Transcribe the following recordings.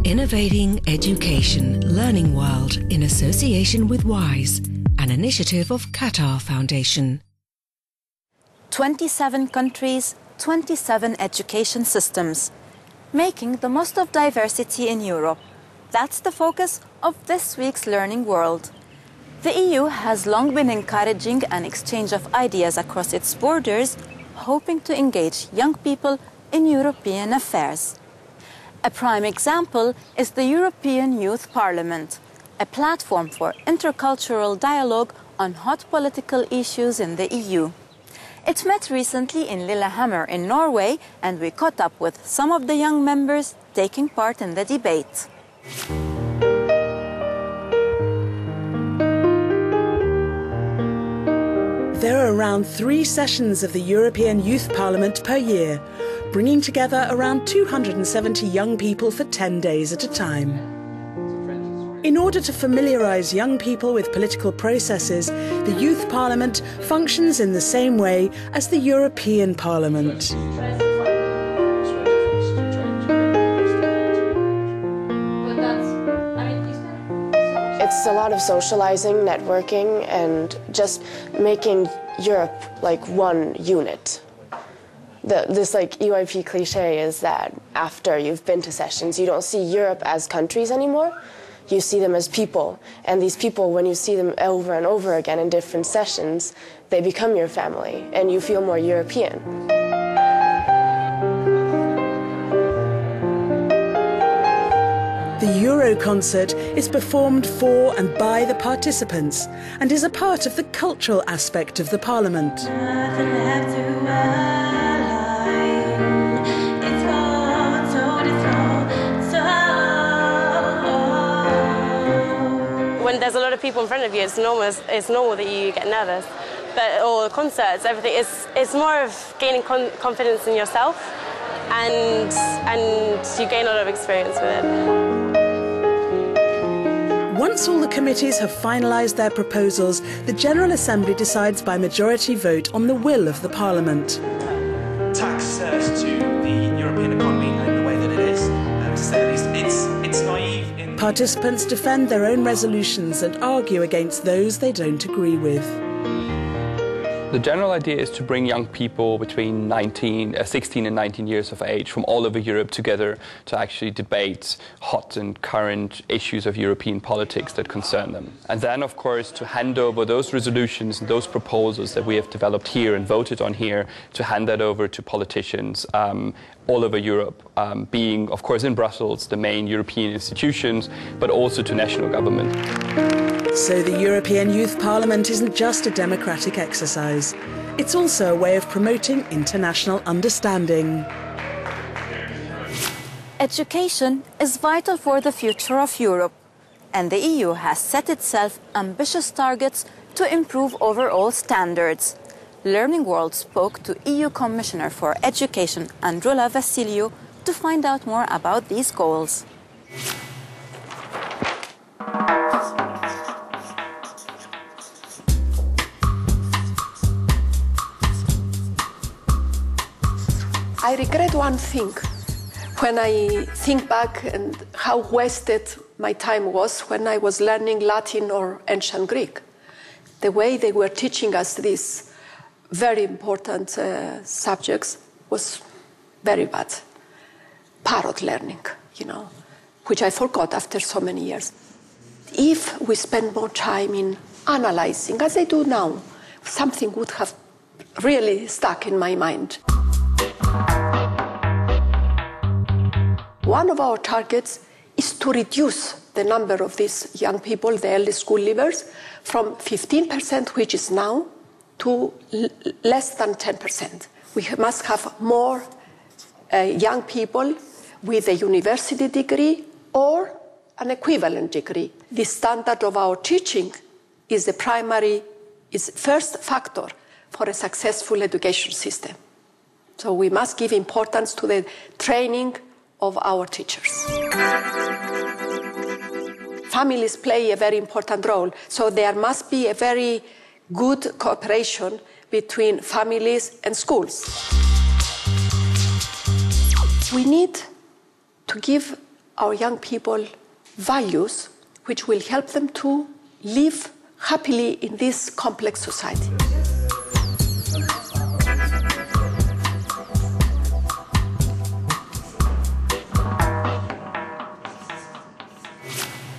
Innovating Education Learning World in association with WISE, an initiative of Qatar Foundation. 27 countries, 27 education systems, making the most of diversity in Europe. That's the focus of this week's Learning World. The EU has long been encouraging an exchange of ideas across its borders, hoping to engage young people in European affairs. A prime example is the European Youth Parliament, a platform for intercultural dialogue on hot political issues in the EU. It met recently in Lillehammer in Norway, and we caught up with some of the young members taking part in the debate. There are around 3 sessions of the European Youth Parliament per year, bringing together around 270 young people for 10 days at a time. In order to familiarise young people with political processes, the Youth Parliament functions in the same way as the European Parliament. It's a lot of socializing, networking, and just making Europe like one unit. This EYP cliche is that after you've been to sessions, you don't see Europe as countries anymore. You see them as people. And these people, when you see them over and over again in different sessions, they become your family, and you feel more European. The Euro concert is performed for and by the participants and is a part of the cultural aspect of the Parliament. When there's a lot of people in front of you, it's normal that you get nervous. But all concerts, everything, it's more of gaining confidence in yourself, and you gain a lot of experience with it. Once all the committees have finalised their proposals, the General Assembly decides by majority vote on the will of the Parliament. Tax to the European economy in the way that it is, to say the least, it's naive. Participants defend their own resolutions and argue against those they don't agree with. The general idea is to bring young people between 16 and 19 years of age from all over Europe together to actually debate hot and current issues of European politics that concern them. And then, of course, to hand over those resolutions and those proposals that we have developed here and voted on here, to hand that over to politicians all over Europe, being, of course, in Brussels, the main European institutions, but also to national government. So the European Youth Parliament isn't just a democratic exercise. It's also a way of promoting international understanding. Education is vital for the future of Europe, and the EU has set itself ambitious targets to improve overall standards. Learning World spoke to EU Commissioner for Education Androula Vassiliou to find out more about these goals. I regret one thing. When I think back and how wasted my time was when I was learning Latin or ancient Greek. The way they were teaching us these very important subjects was very bad. Parrot learning, which I forgot after so many years. If we spend more time in analyzing, as I do now, something would have really stuck in my mind. One of our targets is to reduce the number of these young people, the early school leavers, from 15%, which is now, to less than 10%. We must have more young people with a university degree or an equivalent degree. The standard of our teaching is first factor for a successful education system. So we must give importance to the training of our teachers. Families play a very important role, so there must be a very good cooperation between families and schools. We need to give our young people values which will help them to live happily in this complex society.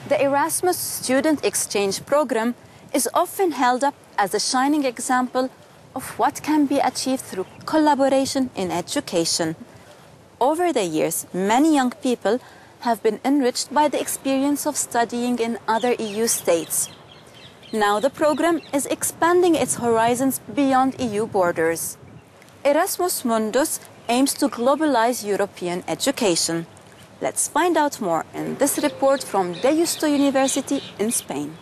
The Erasmus student exchange program is often held up as a shining example of what can be achieved through collaboration in education. Over the years, many young people have been enriched by the experience of studying in other EU states. Now the program is expanding its horizons beyond EU borders. Erasmus Mundus aims to globalize European education. Let's find out more in this report from Deusto University in Spain.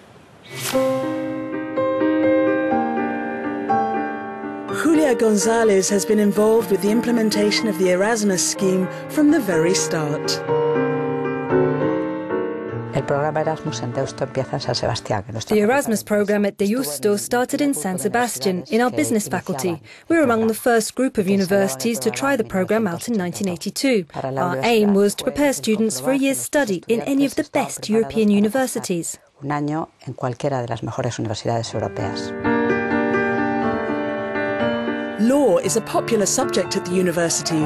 Julia González has been involved with the implementation of the Erasmus scheme from the very start. The Erasmus program at Deusto started in San Sebastian, in our business faculty. We were among the first group of universities to try the program out in 1982. Our aim was to prepare students for a year's study in any of the best European universities. Law is a popular subject at the university.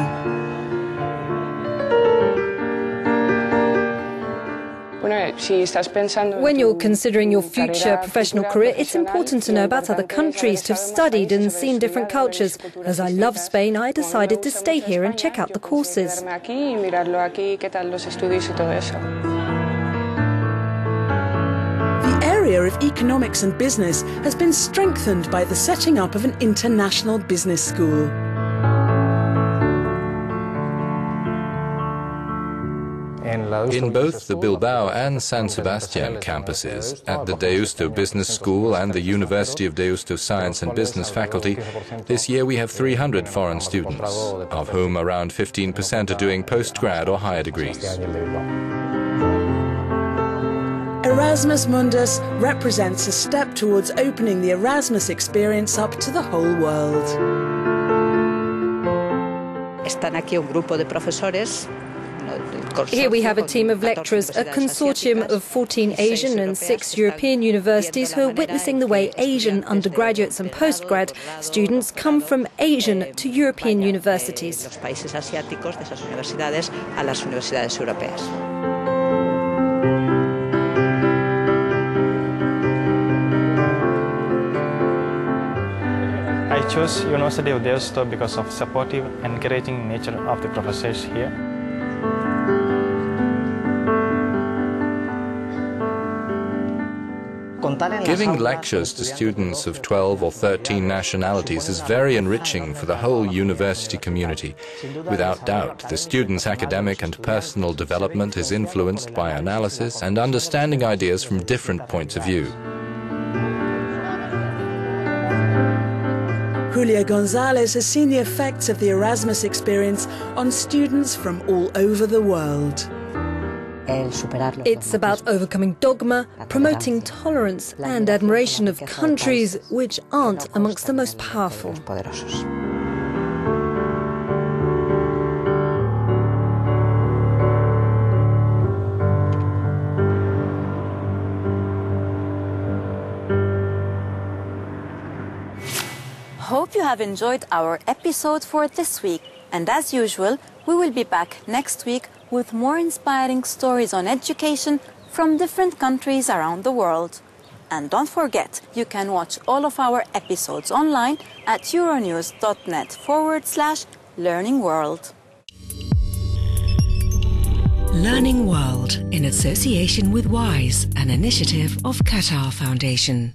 When you're considering your future professional career, it's important to know about other countries, to have studied and seen different cultures. As I love Spain, I decided to stay here and check out the courses. The area of economics and business has been strengthened by the setting up of an international business school. In both the Bilbao and San Sebastian campuses, at the Deusto Business School and the University of Deusto Science and Business Faculty, this year we have 300 foreign students, of whom around 15% are doing postgrad or higher degrees. Erasmus Mundus represents a step towards opening the Erasmus experience up to the whole world. Here we have a team of lecturers, a consortium of 14 Asian and 6 European universities who are witnessing the way Asian undergraduates and postgrad students come from Asian to European universities. I chose University of Deusto because of supportive, encouraging nature of the professors here. Giving lectures to students of 12 or 13 nationalities is very enriching for the whole university community. Without doubt, the students' academic and personal development is influenced by analysis and understanding ideas from different points of view. Julia González has seen the effects of the Erasmus experience on students from all over the world. It's about overcoming dogma, promoting tolerance and admiration of countries which aren't amongst the most powerful. Hope you have enjoyed our episode for this week. And as usual, we will be back next week with more inspiring stories on education from different countries around the world. And don't forget, you can watch all of our episodes online at euronews.net/Learning World. Learning World in association with WISE, an initiative of Qatar Foundation.